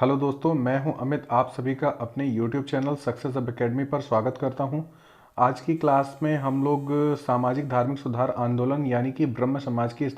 Hello दोस्तों, मैं हूं अमित। आप सभी का अपने YouTube चैनल सक्सेस अब एकेडमी पर स्वागत करता हूं। आज की क्लास में हम लोग सामाजिक धार्मिक सुधार आंदोलन यानी कि ब्रह्म समाज की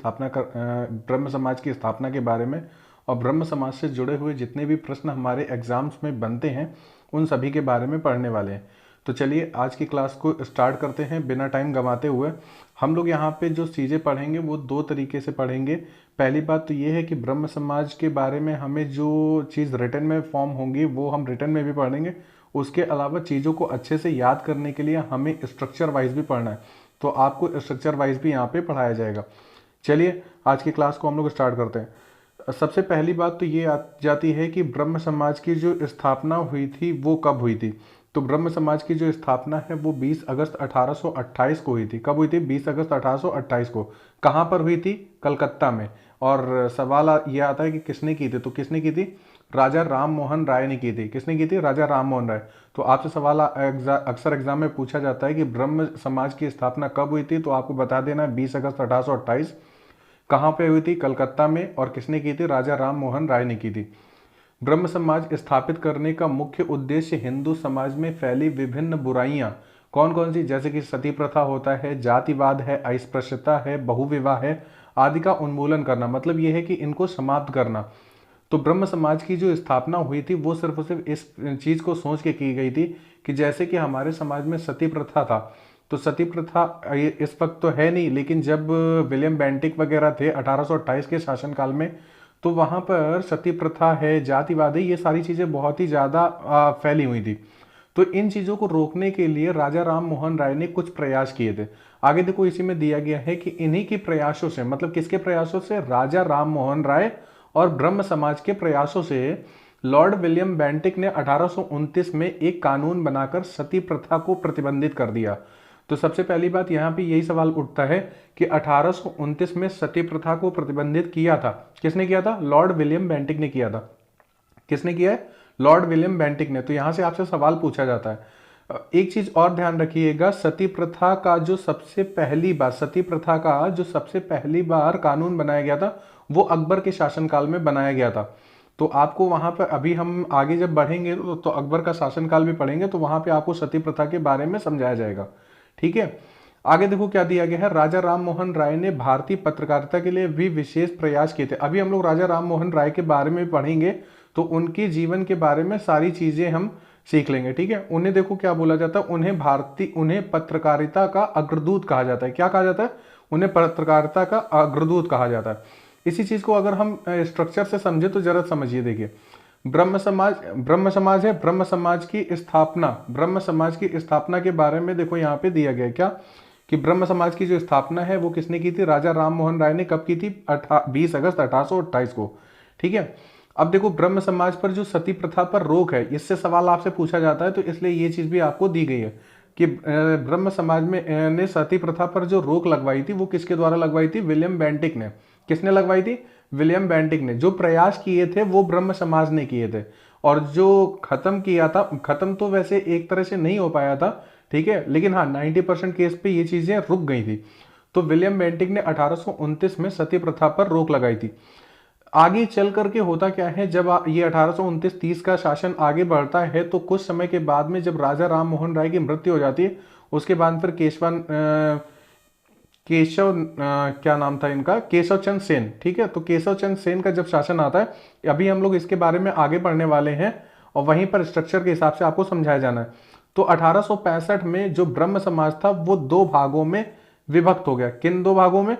स्थापना के बारे में और ब्रह्म समाज से जुड़े हुए जितने भी प्रश्न हमारे एग्जाम्स में बनते हैं उन सभी के बारे में पढ़ने वाले हैं। तो चलिए आज की क्लास को स्टार्ट करते हैं बिना टाइम गंवाते हुए। हम लोग यहाँ पे जो चीज़ें पढ़ेंगे वो दो तरीके से पढ़ेंगे। पहली बात तो ये है कि ब्रह्म समाज के बारे में हमें जो चीज़ रिटन में फॉर्म होंगी वो हम रिटन में भी पढ़ेंगे। उसके अलावा चीज़ों को अच्छे से याद करने के लिए हमें स्ट्रक्चर वाइज भी पढ़ना है, तो आपको स्ट्रक्चर वाइज भी यहाँ पे पढ़ाया जाएगा। चलिए आज की क्लास को हम लोग स्टार्ट करते हैं। सबसे पहली बात तो ये आ जाती है कि ब्रह्म समाज की जो स्थापना हुई थी वो कब हुई थी। तो ब्रह्म समाज की जो स्थापना है वो 20 अगस्त 1828 को हुई थी। कब हुई थी? 20 अगस्त 1828 को। कहाँ पर हुई थी? कलकत्ता में। और सवाल ये आता है कि किसने की थी, तो किसने की थी? राजा राम मोहन राय ने की थी। किसने की थी? राजा राम मोहन राय। तो आपसे सवाल अक्सर एग्जाम में पूछा जाता है कि ब्रह्म समाज की स्थापना कब हुई थी, तो आपको बता देना है 20 अगस्त 1828। कहाँ पे हुई थी? कलकत्ता में। और किसने की थी? राजा राम मोहन राय ने की थी। ब्रह्म समाज स्थापित करने का मुख्य उद्देश्य हिंदू समाज में फैली विभिन्न बुराइयां कौन कौन सी, जैसे कि सती प्रथा होता है, जातिवाद है, अस्पृश्यता है, बहुविवाह है आदि का उन्मूलन करना। मतलब यह है कि इनको समाप्त करना। तो ब्रह्म समाज की जो स्थापना हुई थी वो सिर्फ और सिर्फ इस चीज को सोच के की गई थी कि जैसे कि हमारे समाज में सती प्रथा था, तो सती प्रथा इस वक्त तो है नहीं, लेकिन जब विलियम बेंटिक वगैरह थे 1828 के शासनकाल में, तो वहां पर सती प्रथा है, जातिवाद है, ये सारी चीजें बहुत ही ज्यादा फैली हुई थी। तो इन चीजों को रोकने के लिए राजा राम मोहन राय ने कुछ प्रयास किए थे। आगे देखो इसी में दिया गया है कि इन्हीं के प्रयासों से, मतलब किसके प्रयासों से? राजा राम मोहन राय और ब्रह्म समाज के प्रयासों से लॉर्ड विलियम बेंटिक ने 1829 में एक कानून बनाकर सती प्रथा को प्रतिबंधित कर दिया। तो सबसे पहली बात यहाँ पे यही सवाल उठता है कि 1829 में सती प्रथा को प्रतिबंधित किया था। किसने किया था? लॉर्ड विलियम बेंटिक ने किया था। किसने किया है? लॉर्ड विलियम बेंटिक ने। तो यहां से आपसे सवाल पूछा जाता है। एक चीज और ध्यान रखिएगा, सती प्रथा का जो सबसे पहली बार कानून बनाया गया था वो अकबर के शासनकाल में बनाया गया था। तो आपको वहां पर, अभी हम आगे जब बढ़ेंगे तो अकबर का शासनकाल भी पढ़ेंगे, तो वहां पे आपको सती प्रथा के बारे में समझाया जाएगा। ठीक है, आगे देखो क्या दिया गया है। राजा राम मोहन राय ने भारतीय पत्रकारिता के लिए भी विशेष प्रयास किए थे। अभी हम लोग राजा राम मोहन राय के बारे में पढ़ेंगे तो उनके जीवन के बारे में सारी चीजें हम सीख लेंगे। ठीक है, उन्हें देखो क्या बोला जाता है, उन्हें पत्रकारिता का अग्रदूत कहा जाता है। क्या कहा जाता है? उन्हें पत्रकारिता का अग्रदूत कहा जाता है। इसी चीज को अगर हम स्ट्रक्चर से समझे तो जरा समझिए। देखिए, ब्रह्म समाज है। ब्रह्म समाज की स्थापना के बारे में देखो यहाँ पे दिया गया क्या कि ब्रह्म समाज की जो स्थापना है वो किसने की थी? राजा राम मोहन राय ने। कब की थी? 20 अगस्त 1828 को। ठीक है, अब देखो ब्रह्म समाज पर जो सती प्रथा पर रोक है, इससे सवाल आपसे पूछा जाता है, तो इसलिए ये चीज भी आपको दी गई है कि ब्रह्म समाज में ने सती प्रथा पर जो रोक लगवाई थी वो किसके द्वारा लगवाई थी? विलियम बेंटिक ने। किसने लगवाई थी? विलियम बेंटिक ने। जो प्रयास किए थे वो ब्रह्म समाज ने किए थे, और जो खत्म किया था, खत्म तो वैसे एक तरह से नहीं हो पाया था, ठीक है, लेकिन हाँ 90% केस पे ये चीजें रुक गई थी। तो विलियम बेंटिक ने 1829 में सती प्रथा पर रोक लगाई थी। आगे चल करके होता क्या है, जब ये 1829-30 का शासन आगे बढ़ता है तो कुछ समय के बाद में जब राजा राम मोहन राय की मृत्यु हो जाती है, उसके बाद फिर क्या नाम था इनका? केशव चंद्र सेन। ठीक है, तो केशव चंद्र सेन का जब शासन आता है, अभी हम लोग इसके बारे में आगे पढ़ने वाले हैं और वहीं पर स्ट्रक्चर के हिसाब से आपको समझाया जाना है। तो 1865 में जो ब्रह्म समाज था वो दो भागों में विभक्त हो गया। किन दो भागों में?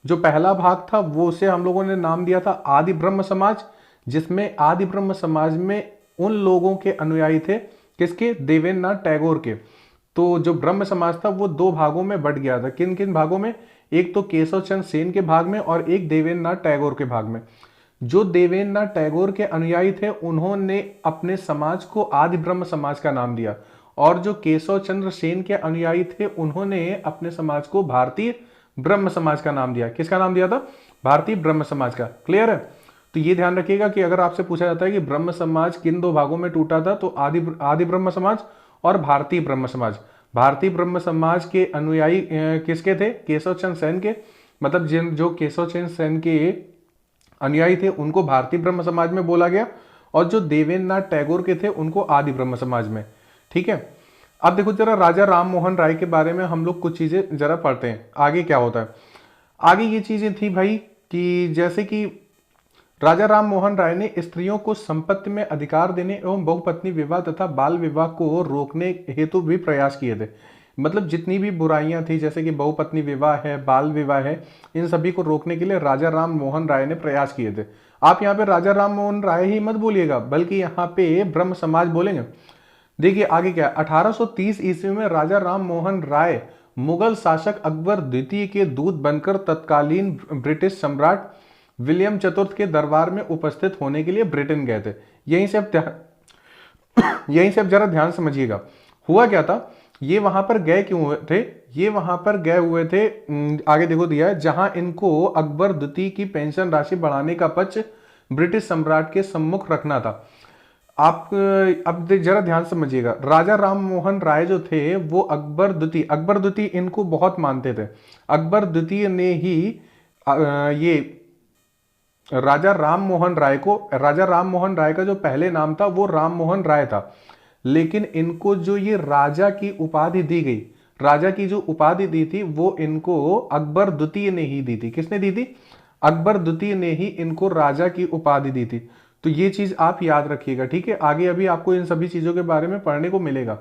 जो पहला भाग था वो उसे हम लोगों ने नाम दिया था आदि ब्रह्म समाज, जिसमें आदि ब्रह्म समाज में उन लोगों के अनुयायी थे, किसके? देवेंद्रनाथ टैगोर के। तो जो ब्रह्म समाज था वो दो भागों में बट गया था। किन किन भागों में? एक तो केशव चंद्र सेन के भाग में और एक देवेंद्रनाथ टैगोर के भाग में। जो देवेंद्रनाथ टैगोर के अनुयायी थे उन्होंने अपने समाज को आदि ब्रह्म समाज का नाम दिया, और जो केशव चंद्र सेन के अनुयायी थे उन्होंने अपने समाज को भारतीय ब्रह्म समाज का नाम दिया। किसका नाम दिया था? भारतीय ब्रह्म समाज का। क्लियर है? तो ये ध्यान रखिएगा कि अगर आपसे पूछा जाता है कि ब्रह्म समाज किन दो भागों में टूटा था, तो आदि ब्रह्म समाज और भारतीय ब्रह्म समाज। भारतीय ब्रह्म समाज के अनुयायी किसके थे? केशव चंद्र सेन के। मतलब जो केशव चंद्र सेन के अनुयायी थे उनको भारतीय ब्रह्म समाज में बोला गया, और जो देवेंद्रनाथ टैगोर के थे उनको आदि ब्रह्म समाज में। ठीक है, अब देखो जरा राजा राम मोहन राय के बारे में हम लोग कुछ चीजें जरा पढ़ते हैं, आगे क्या होता है। आगे ये चीजें थी भाई कि जैसे कि राजा राम मोहन राय ने स्त्रियों को संपत्ति में अधिकार देने एवं बहुपत्नी विवाह तथा बाल विवाह को रोकने हेतु भी प्रयास किए थे। मतलब जितनी भी बुराइयां थी जैसे कि बहुपत्नी विवाह है, बाल विवाह है, इन सभी को रोकने के लिए राजा राम मोहन राय ने प्रयास किए थे। आप यहाँ पे राजा राम मोहन राय ही मत बोलिएगा, बल्कि यहाँ पे ब्रह्म समाज बोलेंगे। देखिए आगे क्या, 1830 ईस्वी में राजा राम मोहन राय मुगल शासक अकबर द्वितीय के दूत बनकर तत्कालीन ब्रिटिश सम्राट विलियम चतुर्थ के दरबार में उपस्थित होने के लिए ब्रिटेन गए थे। यहीं से अब जरा ध्यान समझिएगा, हुआ क्या था, ये वहां पर गए क्यों हुए थे, ये वहां पर गए हुए थे, आगे देखो दिया है, जहां इनको अकबर द्वितीय की पेंशन राशि बढ़ाने का पक्ष ब्रिटिश सम्राट के सम्मुख रखना था। आप अब जरा ध्यान समझिएगा, राजा राम मोहन राय जो थे वो अकबर द्वितीय इनको बहुत मानते थे। अकबर द्वितीय ने ही ये राजा राम मोहन राय का जो पहले नाम था वो राम मोहन राय था, लेकिन इनको जो ये राजा की उपाधि दी गई, राजा की जो उपाधि दी थी वो इनको अकबर द्वितीय ने ही दी थी। किसने दी थी? अकबर द्वितीय ने ही इनको राजा की उपाधि दी थी। तो ये चीज आप याद रखिएगा, ठीक है। आगे अभी आपको इन सभी चीजों के बारे में पढ़ने को मिलेगा।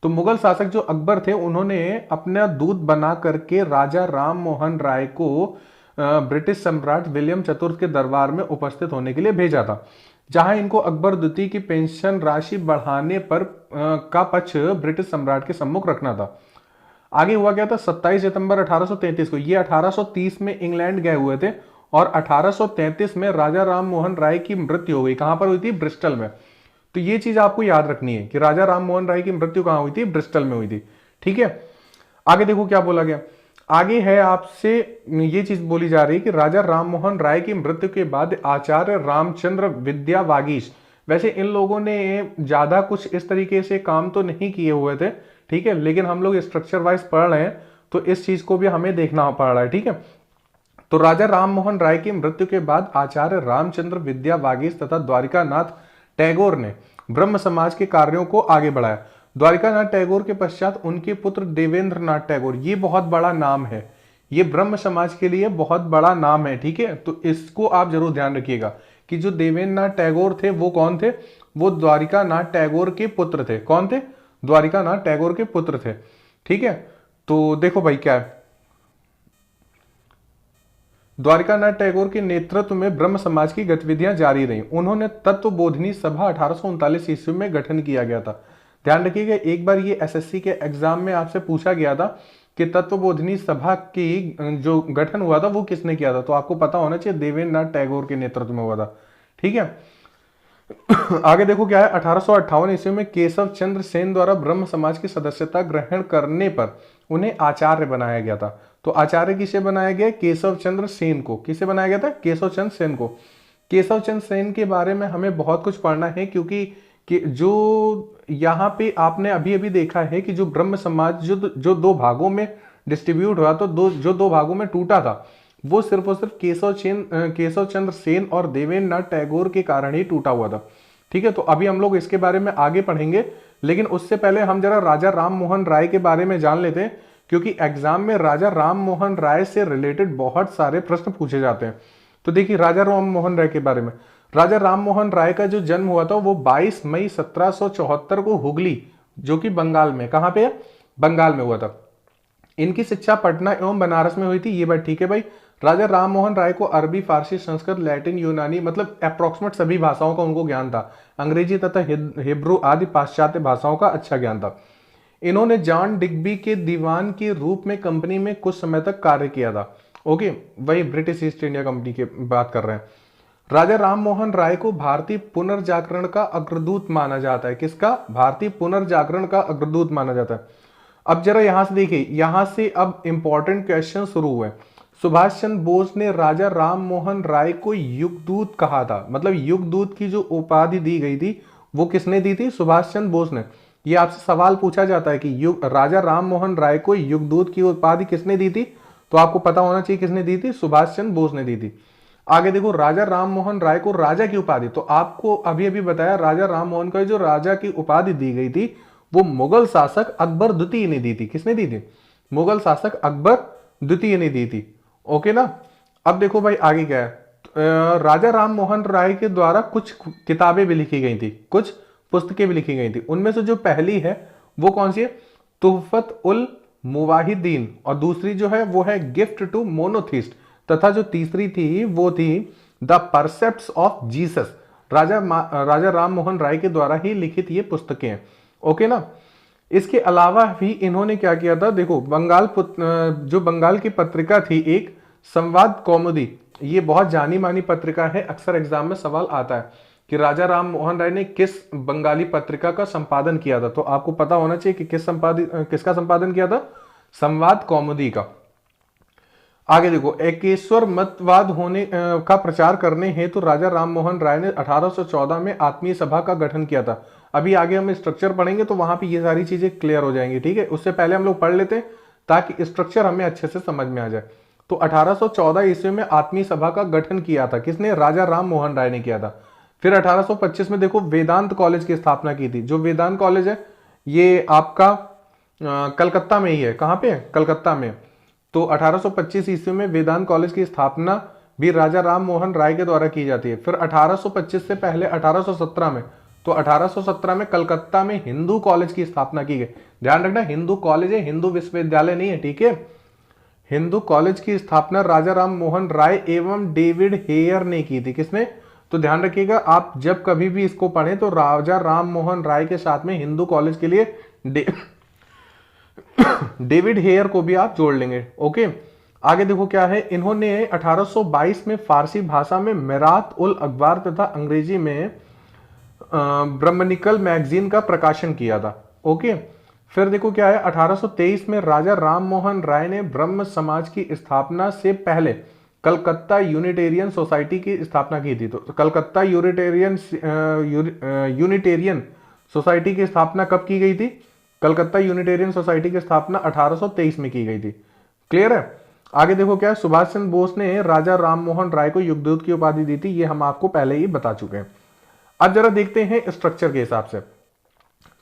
तो मुगल शासक जो अकबर थे उन्होंने अपना दूत बना करके राजा राम मोहन राय को ब्रिटिश सम्राट विलियम चतुर्थ के दरबार में उपस्थित होने के लिए भेजा था, जहां इनको अकबर द्वितीय की पेंशन राशि बढ़ाने पर का पक्ष ब्रिटिश सम्राट के सम्मुख रखना था। आगे हुआ क्या था, 27 सितंबर 1833 को, ये 1830 में इंग्लैंड गए हुए थे और 1833 में राजा राम मोहन राय की मृत्यु हो गई। कहां पर हुई थी? ब्रिस्टल में। तो ये चीज आपको याद रखनी है कि राजा राम मोहन राय की मृत्यु कहां हुई थी? ब्रिस्टल में हुई थी। ठीक है, आगे देखो क्या बोला गया। आगे है आपसे ये चीज बोली जा रही है कि राजा राम मोहन राय की मृत्यु के बाद आचार्य रामचंद्र विद्या वागीश, वैसे इन लोगों ने ज्यादा कुछ इस तरीके से काम तो नहीं किए हुए थे, ठीक है, लेकिन हम लोग स्ट्रक्चर वाइज पढ़ रहे हैं तो इस चीज को भी हमें देखना पड़ रहा है। ठीक है, तो राजा राम मोहन राय की मृत्यु के बाद आचार्य रामचंद्र विद्या वागीश तथा द्वारिकानाथ टैगोर ने ब्रह्म समाज के कार्यों को आगे बढ़ाया। द्वारिकानाथ टैगोर के पश्चात उनके पुत्र देवेंद्रनाथ टैगोर, ये बहुत बड़ा नाम है, ये ब्रह्म समाज के लिए बहुत बड़ा नाम है। ठीक है, तो इसको आप जरूर ध्यान रखिएगा कि जो देवेंद्रनाथ टैगोर थे वो कौन थे? वो द्वारिकानाथ टैगोर के पुत्र थे। कौन थे? द्वारिकानाथ टैगोर के पुत्र थे। ठीक है, तो देखो भाई क्या है, द्वारिकानाथ टैगोर के नेतृत्व में ब्रह्म समाज की गतिविधियां जारी रहीं। उन्होंने तत्वबोधिनी सभा 1839 ईस्वी में गठन किया गया था। ध्यान रखिएगा, एक बार ये एसएससी के एग्जाम में आपसे पूछा गया था कि तत्वबोधिनी सभा की जो गठन हुआ था वो किसने किया था, तो आपको पता होना चाहिए देवेंद्रनाथ टैगोर के नेतृत्व में हुआ था। ठीक है, आगे देखो क्या है, 1858 ईस्वी में केशव चंद्र सेन द्वारा ब्रह्म समाज की सदस्यता ग्रहण करने पर उन्हें आचार्य बनाया गया था। तो आचार्य किसे बनाया गया? केशव चंद्र सेन को। किसे बनाया गया था? केशव चंद्र सेन को। केशव चंद्र सेन के बारे में हमें बहुत कुछ पढ़ना है, क्योंकि कि जो यहाँ पे आपने अभी अभी देखा है कि जो ब्रह्म समाज जो दो भागों में डिस्ट्रीब्यूट हुआ, तो दो भागों में टूटा था, वो सिर्फ और सिर्फ केशव चंद्र सेन और देवेंद्रनाथ टैगोर के कारण ही टूटा हुआ था। ठीक है, तो अभी हम लोग इसके बारे में आगे पढ़ेंगे, लेकिन उससे पहले हम जरा राजा राम मोहन राय के बारे में जान लेते हैं, क्योंकि एग्जाम में राजा राम मोहन राय से रिलेटेड बहुत सारे प्रश्न पूछे जाते हैं। तो देखिए राजा राम मोहन राय के बारे में, राजा राम मोहन राय का जो जन्म हुआ था वो 22 मई 1774 को हुगली, जो कि बंगाल में, कहां पे है? बंगाल में हुआ था। इनकी शिक्षा पटना एवं बनारस में हुई थी। ये बात ठीक है भाई। राजा राम मोहन राय को अरबी, फारसी, संस्कृत, लैटिन, यूनानी, मतलब अप्रोक्सीमेट सभी भाषाओं का उनको ज्ञान था। अंग्रेजी तथा हिब्रू आदि पाश्चात्य भाषाओं का अच्छा ज्ञान था। इन्होंने जॉन डिग्बी के दीवान के रूप में कंपनी में कुछ समय तक कार्य किया था। ओके, वही ब्रिटिश ईस्ट इंडिया कंपनी की बात कर रहे हैं। राजा राम मोहन राय को भारतीय पुनर्जागरण का अग्रदूत माना जाता है। किसका? भारतीय पुनर्जागरण का अग्रदूत माना जाता है। अब जरा यहां से देखिए, यहां से अब इंपॉर्टेंट क्वेश्चन शुरू हुए। सुभाष चंद्र बोस ने राजा राम मोहन राय को युगदूत कहा था। मतलब युगदूत की जो उपाधि दी गई थी वो किसने दी थी? सुभाष चंद्र बोस ने। ये आपसे सवाल पूछा जाता है कि राजा राम मोहन राय को युगदूत की उपाधि किसने दी थी, तो आपको पता होना चाहिए किसने दी थी? सुभाष चंद्र बोस ने दी थी। आगे देखो, राजा राम मोहन राय को राजा की उपाधि, तो आपको अभी अभी बताया राजा राम मोहन को जो राजा की उपाधि दी गई थी वो मुगल शासक अकबर द्वितीय ने दी थी। किसने दी थी? मुगल शासक अकबर द्वितीय ने दी थी। ओके ना। अब देखो भाई आगे क्या है, राजा राम मोहन राय के द्वारा कुछ किताबें भी लिखी गई थी, कुछ पुस्तकें भी लिखी गई थी। उनमें से जो पहली है वो कौन सी है? तुहफत उल मुवाहिदीन, और दूसरी जो है वो है गिफ्ट टू मोनोथिस्ट, तथा जो तीसरी थी वो थी द परसेप्ट्स ऑफ जीसस। राजा राम मोहन राय के द्वारा ही लिखित ये पुस्तकें हैं। ओके ना। इसके अलावा भी इन्होंने क्या किया था, देखो जो बंगाल की पत्रिका थी एक संवाद कौमुदी, ये बहुत जानी मानी पत्रिका है, अक्सर एग्जाम में सवाल आता है कि राजा राम मोहन राय ने किस बंगाली पत्रिका का संपादन किया था। तो आपको पता होना चाहिए कि किसका संपादन किया था? संवाद कौमुदी का। आगे देखो, एकेश्वर मतवाद होने का प्रचार करने हेतु तो राजा राम मोहन राय ने 1814 में आत्मीय सभा का गठन किया था। अभी आगे हम स्ट्रक्चर पढ़ेंगे तो वहां पे ये सारी चीजें क्लियर हो जाएंगी, ठीक है। उससे पहले हम लोग पढ़ लेते हैं ताकि स्ट्रक्चर हमें अच्छे से समझ में आ जाए। तो 1814 ईस्वी में आत्मीय सभा का गठन किया था, किसने? राजा राम मोहन राय ने किया था। फिर 1825 में देखो वेदांत कॉलेज की स्थापना की थी। जो वेदांत कॉलेज है ये आपका कलकत्ता में ही है। कहां पे है? कलकत्ता में। तो 1825 ईस्वी में वेदांत कॉलेज की स्थापना भी राजा राम मोहन राय के द्वारा की जाती है। फिर 1825 से पहले 1817 में, तो 1817 में कलकत्ता में हिंदू कॉलेज की स्थापना की गई। ध्यान रखना, हिंदू कॉलेज है, हिंदू विश्वविद्यालय नहीं है, ठीक है। हिंदू कॉलेज की स्थापना राजा राम मोहन राय एवं डेविड हेयर ने की थी। किसने? तो ध्यान रखिएगा, आप जब कभी भी इसको पढ़ें तो राजा राम मोहन राय के साथ में हिंदू कॉलेज के लिए डेविड हेयर को भी आप जोड़ लेंगे। ओके। आगे देखो क्या है, इन्होंने 1822 में फारसी भाषा में मिरात उल अखबार तथा अंग्रेजी में ब्रह्मनिकल मैगजीन का प्रकाशन किया था। ओके। फिर देखो क्या है, 1823 में राजा राम मोहन राय ने ब्रह्म समाज की स्थापना से पहले कलकत्ता यूनिटेरियन सोसाइटी की स्थापना की थी। तो कलकत्ता यूनिटेरियन सोसाइटी की स्थापना कब की गई थी? कलकत्ता यूनिटेरियन सोसाइटी की स्थापना 1823 में की गई थी। क्लियर है। आगे देखो क्या है, सुभाष चंद्र बोस ने राजा राम मोहन राय को युगदूत की उपाधि दी थी, ये हम आपको पहले ही बता चुके हैं। अब जरा देखते हैं स्ट्रक्चर के हिसाब से,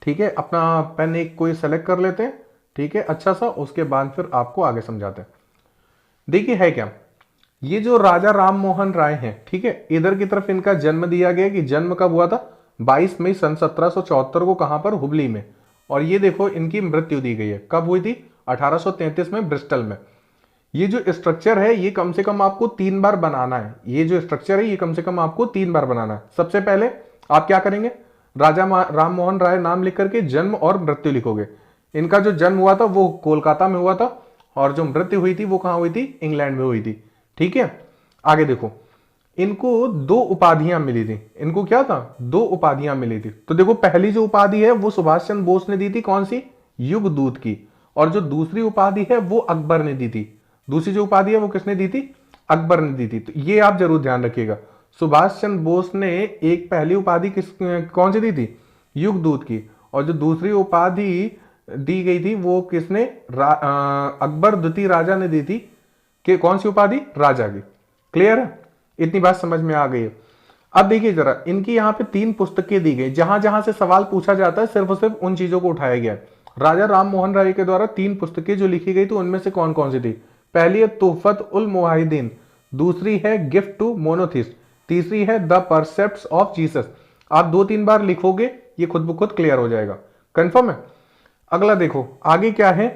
ठीक है। अपना पेन एक कोई सेलेक्ट कर लेते हैं, ठीक है, अच्छा सा। उसके बाद फिर आपको आगे समझाते हैं। देखिए है क्या, ये जो राजा राम मोहन राय हैं, ठीक है, इधर की तरफ इनका जन्म दिया गया कि जन्म कब हुआ था? 22 मई सन 1774 को। कहां पर? हुबली में। और ये देखो इनकी मृत्यु दी गई है, कब हुई थी? 1833 में ब्रिस्टल में। ये जो स्ट्रक्चर है ये कम से कम आपको 3 बार बनाना है। ये जो स्ट्रक्चर है ये कम से कम आपको 3 बार बनाना है। सबसे पहले आप क्या करेंगे? राजा राम मोहन राय नाम लिख करके जन्म और मृत्यु लिखोगे। इनका जो जन्म हुआ था वो कोलकाता में हुआ था, और जो मृत्यु हुई थी वो कहां हुई थी? इंग्लैंड में हुई थी, ठीक है। आगे देखो, इनको 2 उपाधियां मिली थी। इनको क्या था? 2 उपाधियां मिली थी। तो देखो पहली जो उपाधि है वो सुभाष चंद्र बोस ने दी थी, कौन सी? युगदूत की। और जो दूसरी उपाधि है वो अकबर ने दी थी। दूसरी जो उपाधि है वो किसने दी थी? अकबर ने दी थी। तो ये आप जरूर ध्यान रखिएगा, सुभाष चंद्र बोस ने एक पहली उपाधि कौन सी दी थी? युगदूत की। और जो दूसरी उपाधि दी गई थी वो किसने? अकबर द्वितीय राजा ने दी थी। कि कौन सी उपाधि? राजा की। क्लियर है, इतनी बात समझ में आ गई है। अब देखिए जरा, इनकी यहाँ पे 3 पुस्तकें दी गई, जहां जहां से सवाल पूछा जाता है सिर्फ और सिर्फ उन चीजों को उठाया गया है। राजा राम मोहन राय के द्वारा 3 पुस्तकें जो लिखी गई थी उनमें से कौन कौन सी थी? पहली है तुहफत उल मुवाहिदीन, दूसरी है गिफ्ट टू मोनोथिस्ट, तीसरी है द परसेप्ट्स ऑफ जीसस। आप 2-3 बार लिखोगे ये खुद ब खुद क्लियर हो जाएगा। कंफर्म है। अगला देखो आगे क्या है,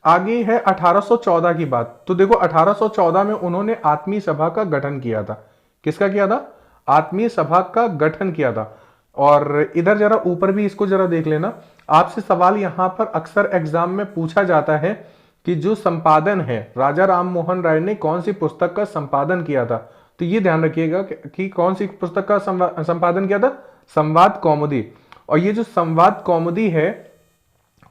आगे है 1814 की बात। तो देखो 1814 में उन्होंने आत्मीय सभा का गठन किया था। किसका किया था? आत्मीय सभा का गठन किया था। और इधर जरा ऊपर भी इसको जरा देख लेना, आपसे सवाल यहां पर अक्सर एग्जाम में पूछा जाता है कि जो संपादन है राजा राम मोहन राय ने कौन सी पुस्तक का संपादन किया था। तो ये ध्यान रखिएगा कि कौन सी पुस्तक का संपादन किया था? संवाद कौमुदी। और ये जो संवाद कौमुदी है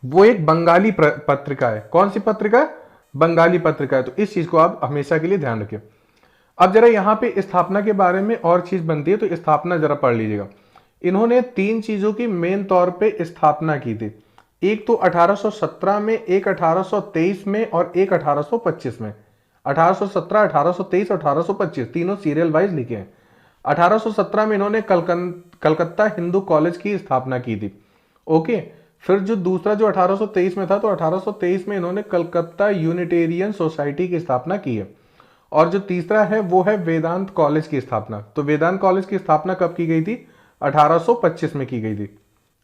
वो एक बंगाली पत्रिका है। कौन सी पत्रिका है? बंगाली पत्रिका है। तो इस चीज को आप हमेशा के लिए ध्यान रखिए। अब जरा यहां पे स्थापना के बारे में और चीज बनती है, तो स्थापना जरा पढ़ लीजिएगा। इन्होंने 3 चीजों की मेन तौर पे स्थापना की थी। एक तो 1817 में, एक 1823 में और एक 1825 में। 1817, 1823 और 1825 तीनों सीरियल वाइज लिखे हैं। 1817 में इन्होंने कलकत्ता हिंदू कॉलेज की स्थापना की थी। ओके, फिर जो दूसरा जो 1823 में था, तो 1823 में इन्होंने कलकत्ता यूनिटेरियन सोसाइटी की स्थापना की है। और जो तीसरा है वो है वेदांत कॉलेज की स्थापना। तो वेदांत कॉलेज की स्थापना कब की गई थी? 1825 में की गई थी।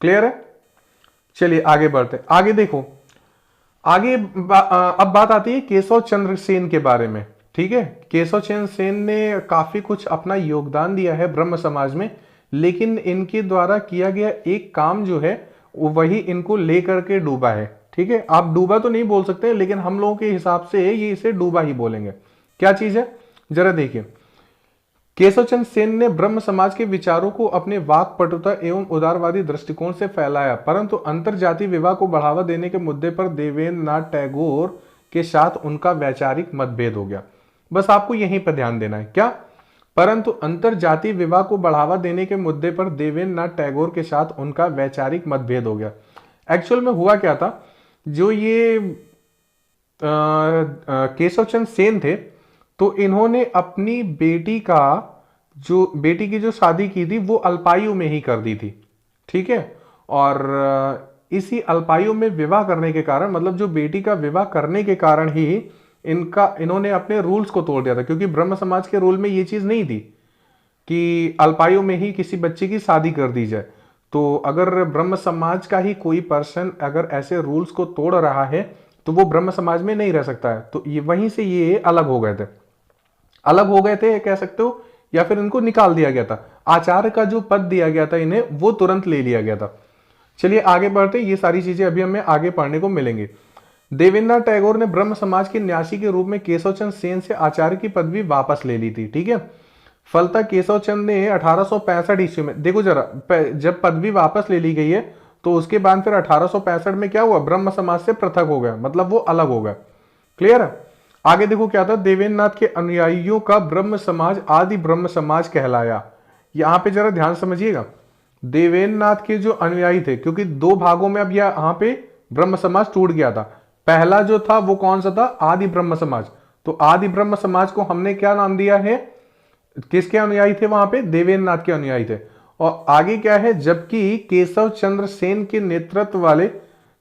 क्लियर है? चलिए आगे बढ़ते, आगे देखो, आगे अब बात आती है केशव चंद्र सेन के बारे में। ठीक है, केशव चंद्र सेन ने काफी कुछ अपना योगदान दिया है ब्रह्म समाज में, लेकिन इनके द्वारा किया गया एक काम जो है वही इनको लेकर के डूबा है। ठीक है, आप डूबा तो नहीं बोल सकते, लेकिन हम लोगों के हिसाब से ये इसे डूबा ही बोलेंगे। क्या चीज है जरा देखिए। केशव चंद्र सेन ने ब्रह्म समाज के विचारों को अपने वाक्पटुता एवं उदारवादी दृष्टिकोण से फैलाया, परंतु अंतरजातीय विवाह को बढ़ावा देने के मुद्दे पर देवेंद्र नाथ टैगोर के साथ उनका वैचारिक मतभेद हो गया। बस आपको यहीं पर ध्यान देना है। क्या? परंतु अंतरजातीय विवाह को बढ़ावा देने के मुद्दे पर देवेंद्र नाथ टैगोर के साथ उनका वैचारिक मतभेद हो गया। एक्चुअल में हुआ क्या था, जो ये केशव चंद्र सेन थे, तो इन्होंने अपनी बेटी की जो शादी की थी वो अल्पायु में ही कर दी थी। ठीक है, और इसी अल्पायु में विवाह करने के कारण, मतलब जो बेटी का विवाह करने के कारण ही इन्होंने अपने रूल्स को तोड़ दिया था, क्योंकि ब्रह्म समाज के रूल में ये चीज नहीं थी कि अल्पायु में ही किसी बच्चे की शादी कर दी जाए। तो अगर ब्रह्म समाज का ही कोई पर्सन अगर ऐसे रूल्स को तोड़ रहा है तो वो ब्रह्म समाज में नहीं रह सकता है। तो ये वहीं से ये अलग हो गए थे, कह सकते हो, या फिर इनको निकाल दिया गया था। आचार्य का जो पद दिया गया था इन्हें, वो तुरंत ले लिया गया था। चलिए आगे बढ़ते, ये सारी चीजें अभी हमें आगे पढ़ने को मिलेंगे। देवेंद्र टैगोर ने ब्रह्म समाज के न्यासी के रूप में केशव चंद्र सेन से आचार्य की पदवी वापस ले ली थी। ठीक है, फलतः केशव चंद्र ने 1865 ईस्वी में, देखो जरा, जब पदवी वापस ले ली गई है तो उसके बाद फिर 1865 में क्या हुआ, ब्रह्म समाज से पृथक हो गया, मतलब वो अलग हो गया। क्लियर है? आगे देखो क्या था, देवेंद्र नाथ के अनुयायियों का ब्रह्म समाज आदि ब्रह्म समाज कहलाया। यहां पे जरा ध्यान समझिएगा, देवेंद्र नाथ के जो अनुयायी थे, क्योंकि दो भागों में अब यहाँ पे ब्रह्म समाज टूट गया था। पहला जो था वो कौन सा था? आदि ब्रह्म समाज। तो आदि ब्रह्म समाज को हमने क्या नाम दिया है? किसके अनुयायी थे वहां पे? देवेंद्र नाथ के अनुयायी थे। और आगे क्या है, जबकि केशव चंद्र सेन के नेतृत्व वाले,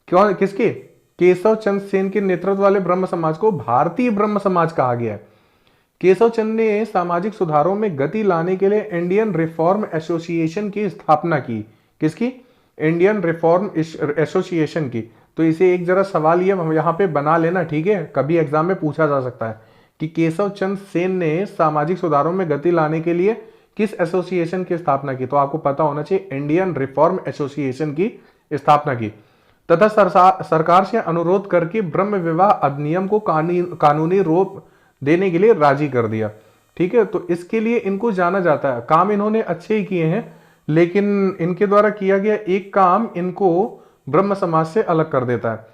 किसके? केशव चंद्र सेन के नेतृत्व वाले ब्रह्म समाज को भारतीय ब्रह्म समाज कहा गया है। केशव चंद्र ने सामाजिक सुधारों में गति लाने के लिए इंडियन रिफॉर्म एसोसिएशन की स्थापना की। किसकी? इंडियन रिफॉर्म एसोसिएशन की। तो इसे एक जरा सवाल ये यहां पे बना लेना, ठीक है, कभी एग्जाम में पूछा जा सकता है कि केशव चंद्र सेन ने सामाजिक सुधारों में गति लाने के लिए किस एसोसिएशन की स्थापना की? तो आपको पता होना चाहिए, इंडियन रिफॉर्म एसोसिएशन की स्थापना की, तथा सरकार से अनुरोध करके ब्रह्म विवाह अधिनियम को कानूनी रूप देने के लिए राजी कर दिया। ठीक है, तो इसके लिए इनको जाना जाता है। काम इन्होंने अच्छे ही किए हैं, लेकिन इनके द्वारा किया गया एक काम इनको ब्रह्म समाज से अलग कर देता है।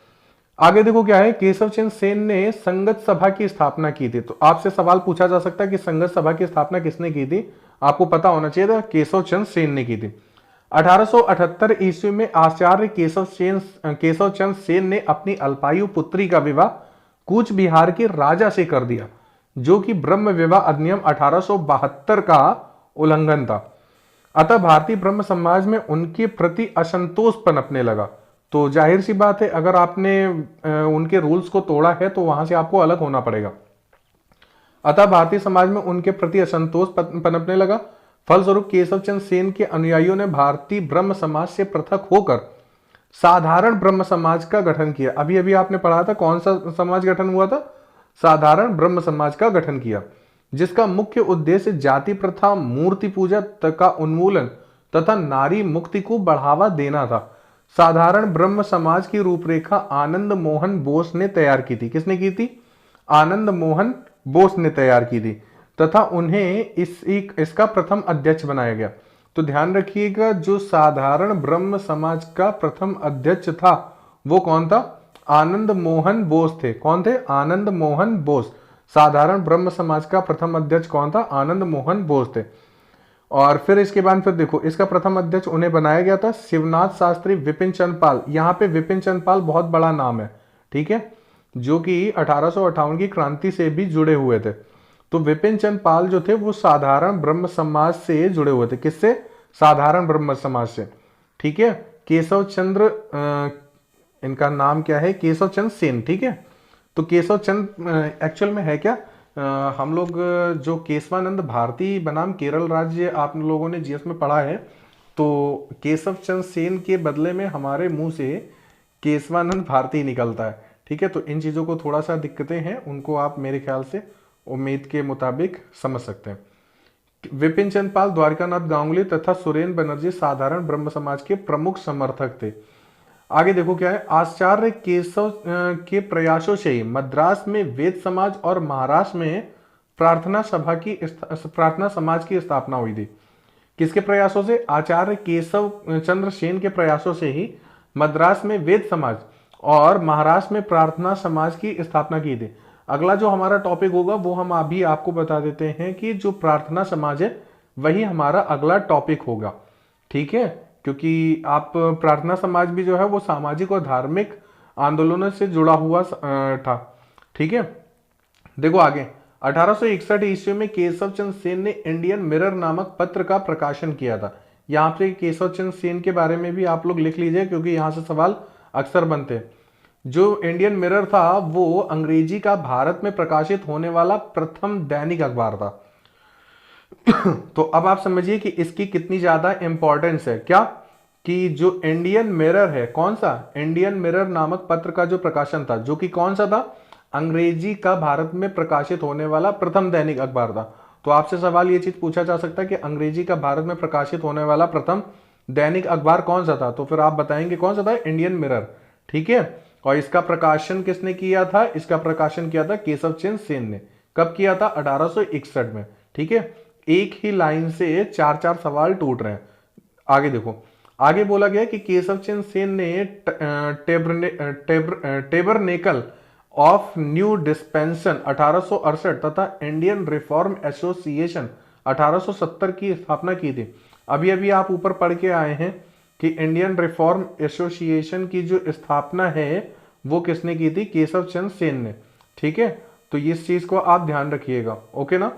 आगे देखो क्या है, केशव चंद्र सेन ने संगत सभा की स्थापना की थी। तो आपसे सवाल पूछा जा सकता है कि संगत सभा की स्थापना किसने की थी? आपको पता होना चाहिए था, केशव चंद्र सेन ने की थी। 1878 ईस्वी में आचार्य केशव चंद्र सेन ने अपनी अल्पायु पुत्री का विवाह कूच बिहार के राजा से कर दिया, जो कि ब्रह्म विवाह अधिनियम 1872 का उल्लंघन था। अतः भारतीय ब्रह्म समाज में उनके प्रति असंतोष पनपने लगा। तो जाहिर सी बात है, अगर आपने उनके रूल्स को तोड़ा है तो वहां से आपको अलग होना पड़ेगा। अतः भारतीय समाज में उनके प्रति असंतोष पनपने लगा। फलस्वरूप केशव चंद्र सेन के अनुयायियों ने भारतीय ब्रह्म समाज से पृथक होकर साधारण ब्रह्म समाज का गठन किया। अभी अभी आपने पढ़ा था, कौन सा समाज गठन हुआ था? साधारण ब्रह्म समाज का गठन किया, जिसका मुख्य उद्देश्य जाति प्रथा, मूर्ति पूजा का उन्मूलन तथा नारी मुक्ति को बढ़ावा देना था। साधारण ब्रह्म समाज की रूपरेखा आनंद मोहन बोस ने तैयार की थी। किसने की थी? आनंद मोहन बोस ने तैयार की थी, तथा उन्हें इसका प्रथम अध्यक्ष बनाया गया। तो ध्यान रखिएगा, जो साधारण ब्रह्म समाज का प्रथम अध्यक्ष था वो कौन था? आनंद मोहन बोस थे। कौन थे? आनंद मोहन बोस। साधारण ब्रह्म समाज का प्रथम अध्यक्ष कौन था? आनंद मोहन बोस थे। और फिर इसके बाद फिर देखो, इसका प्रथम अध्यक्ष उन्हें बनाया गया था शिवनाथ शास्त्री विपिन चंद्र पाल। यहाँ पे विपिन चंद्र पाल बहुत बड़ा नाम है, ठीक है। जो कि 1858 की क्रांति से भी जुड़े हुए थे। तो विपिन चंद पाल जो थे वो साधारण ब्रह्म समाज से जुड़े हुए थे। किससे? साधारण ब्रह्म समाज से। ठीक है। केशव चंद्र इनका नाम क्या है? केशव चंद्र सेन। ठीक है। तो केशव चंद एक्चुअल में है क्या? हम लोग जो केशवानंद भारती बनाम केरल राज्य आप लोगों ने जीएस में पढ़ा है, तो केशव चंद्र सेन के बदले में हमारे मुंह से केशवानंद भारती निकलता है। ठीक है। तो इन चीज़ों को थोड़ा सा दिक्कतें हैं, उनको आप मेरे ख्याल से उम्मीद के मुताबिक समझ सकते हैं। विपिन चंद पाल, द्वारकानाथ गांगुली तथा सुरेंद्र बनर्जी साधारण ब्रह्म समाज के प्रमुख समर्थक थे। आगे देखो क्या है। आचार्य केशव के प्रयासों से ही मद्रास में वेद समाज और महाराष्ट्र में प्रार्थना समाज की स्थापना हुई थी। किसके प्रयासों से? आचार्य केशव चंद्र सेन के प्रयासों से ही मद्रास में वेद समाज और महाराष्ट्र में प्रार्थना समाज की स्थापना की थी। अगला जो हमारा टॉपिक होगा वो हम अभी आपको बता देते हैं कि जो प्रार्थना समाज है वही हमारा अगला टॉपिक होगा। ठीक है। क्योंकि आप प्रार्थना समाज भी जो है वो सामाजिक और धार्मिक आंदोलनों से जुड़ा हुआ था। ठीक है। देखो आगे। 1861 ईस्वी में केशव चंद्र सेन ने इंडियन मिरर नामक पत्र का प्रकाशन किया था। यहाँ पे केशव चंद्र सेन के बारे में भी आप लोग लिख लीजिए, क्योंकि यहाँ से सवाल अक्सर बनते हैं। जो इंडियन मिरर था वो अंग्रेजी का भारत में प्रकाशित होने वाला प्रथम दैनिक अखबार था। तो अब आप समझिए कि इसकी कितनी ज्यादा इंपॉर्टेंस है। क्या? कि जो इंडियन मिरर है, कौन सा? इंडियन मिरर नामक पत्र का जो प्रकाशन था, जो कि कौन सा था? अंग्रेजी का भारत में प्रकाशित होने वाला प्रथम दैनिक अखबार था। तो आपसे सवाल ये चीज पूछा जा सकता है कि अंग्रेजी का भारत में प्रकाशित होने वाला प्रथम दैनिक अखबार कौन सा था? तो फिर आप बताएंगे कौन सा था? Indian mirror. ठीक है। और इसका प्रकाशन किसने किया था? इसका प्रकाशन किया था केशव चंद्र सेन ने। कब किया था? 1861 में। ठीक है। एक ही लाइन से चार चार सवाल टूट रहे हैं। आगे देखो। आगे बोला गया कि केशव चंद्र सेन ने टेबरनेकल ऑफ न्यू डिस्पेंसन 1868 तथा इंडियन रिफॉर्म एसोसिएशन 1870 की स्थापना की थी। अभी अभी आप ऊपर पढ़ के आए हैं कि इंडियन रिफॉर्म एसोसिएशन की जो स्थापना है वो किसने की थी? केशव चंद्र सेन ने। ठीक है। तो इस चीज को आप ध्यान रखिएगा। ओके ना।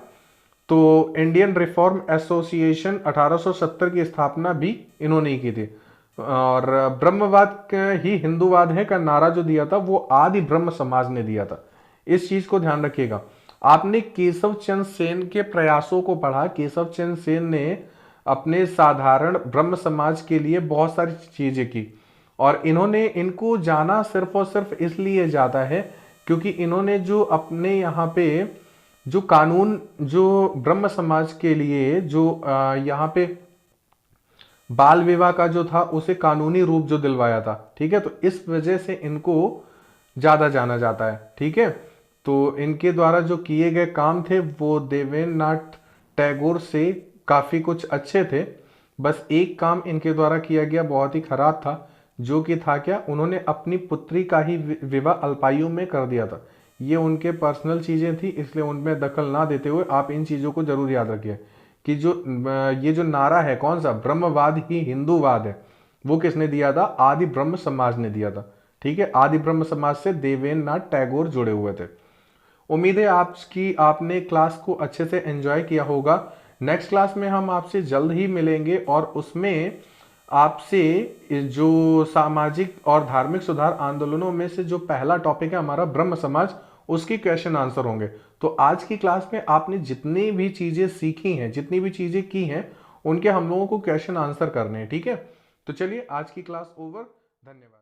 तो इंडियन रिफॉर्म एसोसिएशन 1870 की स्थापना भी इन्होंने ही की थी। और ब्रह्मवाद ही हिंदूवाद है का नारा जो दिया था वो आदि ब्रह्म समाज ने दिया था। इस चीज को ध्यान रखिएगा। आपने केशव चंद्र सेन के प्रयासों को पढ़ा। केशव चंद्र सेन ने अपने साधारण ब्रह्म समाज के लिए बहुत सारी चीजें की, और इन्होंने इनको जाना सिर्फ और सिर्फ इसलिए जाता है क्योंकि इन्होंने जो अपने यहाँ पे जो कानून जो ब्रह्म समाज के लिए जो यहाँ पे बाल विवाह का जो था उसे कानूनी रूप जो दिलवाया था। ठीक है। तो इस वजह से इनको ज्यादा जाना जाता है। ठीक है। तो इनके द्वारा जो किए गए काम थे वो देवेंद्रनाथ टैगोर से काफी कुछ अच्छे थे। बस एक काम इनके द्वारा किया गया बहुत ही खराब था, जो कि था क्या? उन्होंने अपनी पुत्री का ही विवाह अल्पायु में कर दिया था। ये उनके पर्सनल चीजें थी, इसलिए उनमें दखल ना देते हुए आप इन चीजों को जरूर याद रखिए कि जो ये जो नारा है कौन सा? ब्रह्मवाद ही हिंदूवाद है, वो किसने दिया था? आदि ब्रह्म समाज ने दिया था। ठीक है। आदि ब्रह्म समाज से देवेंद्रनाथ टैगोर जुड़े हुए थे। उम्मीद है आपने क्लास को अच्छे से एंजॉय किया होगा। नेक्स्ट क्लास में हम आपसे जल्द ही मिलेंगे और उसमें आपसे जो सामाजिक और धार्मिक सुधार आंदोलनों में से जो पहला टॉपिक है हमारा ब्रह्म समाज, उसकी क्वेश्चन आंसर होंगे। तो आज की क्लास में आपने जितनी भी चीजें सीखी हैं, जितनी भी चीजें की हैं, उनके हम लोगों को क्वेश्चन आंसर करने हैं। ठीक है। तो चलिए आज की क्लास ओवर। धन्यवाद।